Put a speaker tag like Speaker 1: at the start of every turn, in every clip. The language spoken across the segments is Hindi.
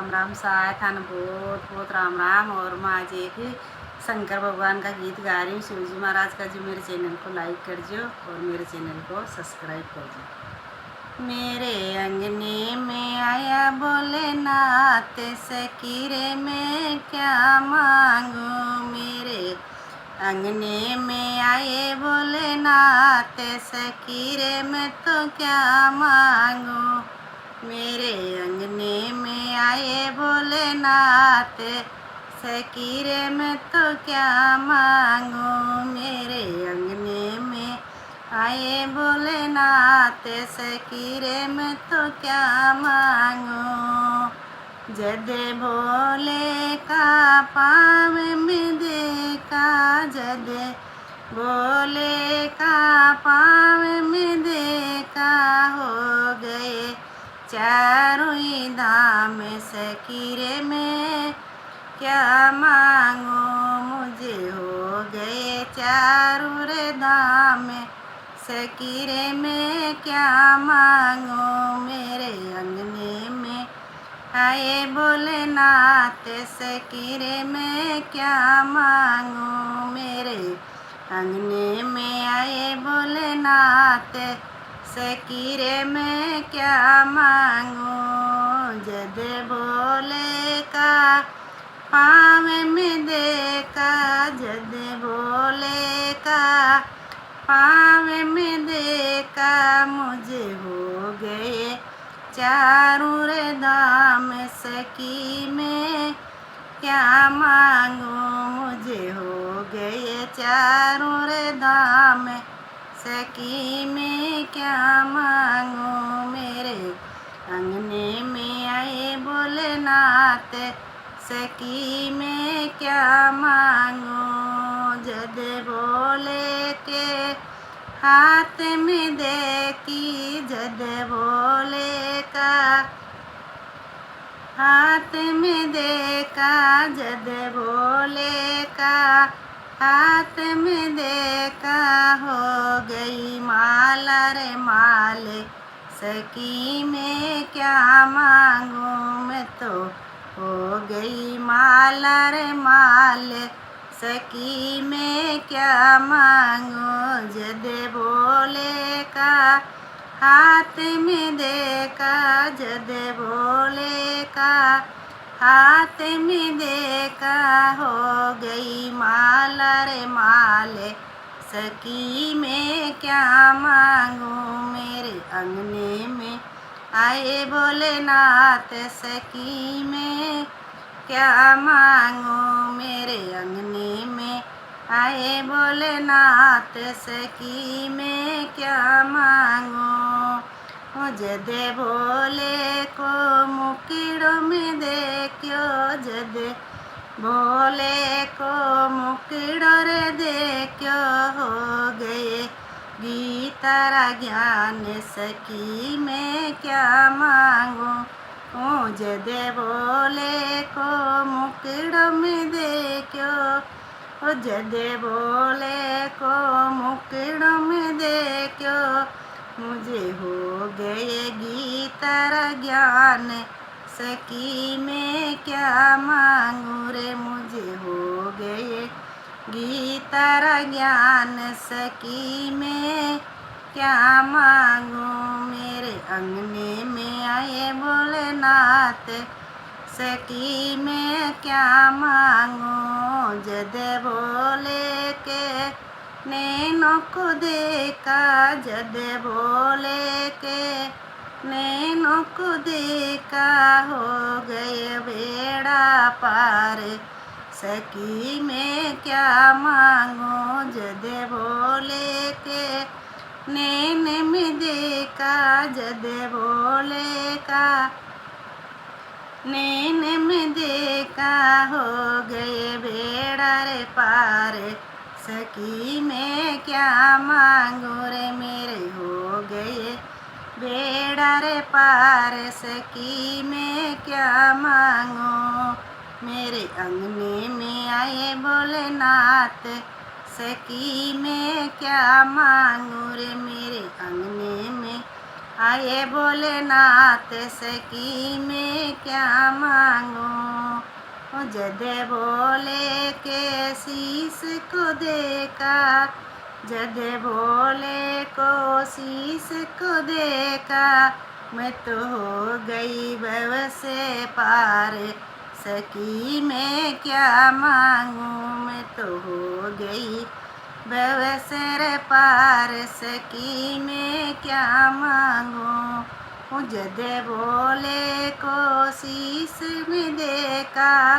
Speaker 1: राम राम साय थान बहुत बहुत राम राम। और मैं आज एक शंकर भगवान का गीत गा रही हूँ, शिव जी महाराज का। जो मेरे चैनल को लाइक कर जो और मेरे चैनल को सब्सक्राइब कर जो। मेरे अंगने में आया भोलेनाथ, सकीरे में क्या मांगू। मेरे अंगने में आए भोलेनाथ, सकीरे में तो क्या मांगू। मेरे अंगने में आए भोलेनाथ, सकीरे में तो क्या मांगू। मेरे अंगने में आए भोलेनाथ, सकीरे में तो क्या मांगू। जद भोले का पाँव में देखा, जद भोले का पाँव में देखा, हो गए चारों धाम। सकीरे में क्या मांगो, मुझे हो गए चारों धाम। सकीरे में क्या मांगो। मेरे अंगने में आए भोलेनाथ, सकीरे में क्या मांगो। मेरे अंगने में आए भोलेनाथ, सकीरे में क्या मांगू। जद भोले का पाँव में देखा, जद भोले का पाँव में देखा, मुझे हो गए चारों धाम। सकी में क्या मांगू, मुझे हो गए चारों धाम। सकी में क्या मांगू। मेरे अंगने में आए भोलेनाथ, सकी में क्या मांगू। जद भोले के हाथ में देखी, जद भोले का हाथ में देखा, जद भोले का हाथ में देखा, हो गई माला रे माले। सकी में क्या मांगू, मैं तो हो गई माला रे माले। सकी में क्या मांगू। जद भोले का हाथ में देखा, जद भोले का हाथ में देखा, हो गई माला रे माले। सकी में क्या मांगू। मेरे अंगने में आए भोलेनाथ, सकी में क्या मांगू। मेरे अंगने में आए भोलेनाथ, सकी में क्या मांगू। जद भोले को मुकिड़ों में देखो, जद भोले को मुकिड़ों रे देखो, हो गए गीतारा ज्ञान। सकी में क्या मांगू। जद भोले को मुकिड़ों में देखो, जद भोले को मुकिड़ों में देखो, मुझे हो गए गीतारा ज्ञान। सकी में क्या मांगू रे, मुझे हो गए गीतारा ज्ञान। सकी में क्या मांगू। मेरे अंगने में आए भोलेनाथ, सकी में क्या मांगू। जद भोले के नैनों को देखा, जद भोले के नैनों को देखा, हो गए बेड़ा पार। सकी में क्या मांगू। जद भोले के नैन में देखा, जद भोले का नैन में देखा, हो गए बेड़ा रे पार। सकी में क्या मांगू रे, मेरे हो गए बेड़ा रे पार। सकी में क्या मांगू। मेरे अंगने में आए भोलेनाथ, सकी में क्या मांगू रे। मेरे अंगने में आए भोलेनाथ, सकी में क्या मांगू। जद बोले के शीश को देखा, जद बोले को शीश को देखा, मैं तो हो गई भव से पार, सकी मैं क्या मांगूं, मैं तो हो गई भव से पार, सकी मैं क्या मांगूं। जद बोले को शीश में देखा,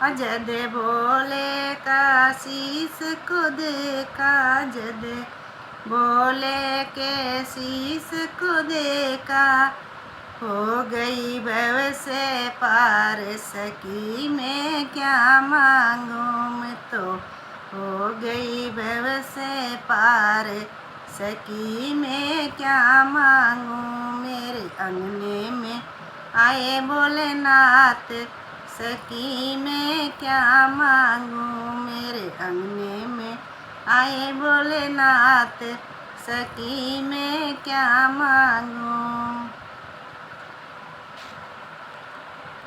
Speaker 1: जद बोले का शीश को देखा, जद बोले के शीश को देखा, हो गई भव से पार, सकी मैं क्या मांगूं, मैं तो हो गई भव से पार, सकी मैं क्या मांगूं। मेरे अंगने में आए भोलेनाथ, सकी मैं क्या मांगूं, मेरे अंगने में आए भोलेनाथ, सकी मैं क्या मांगूं।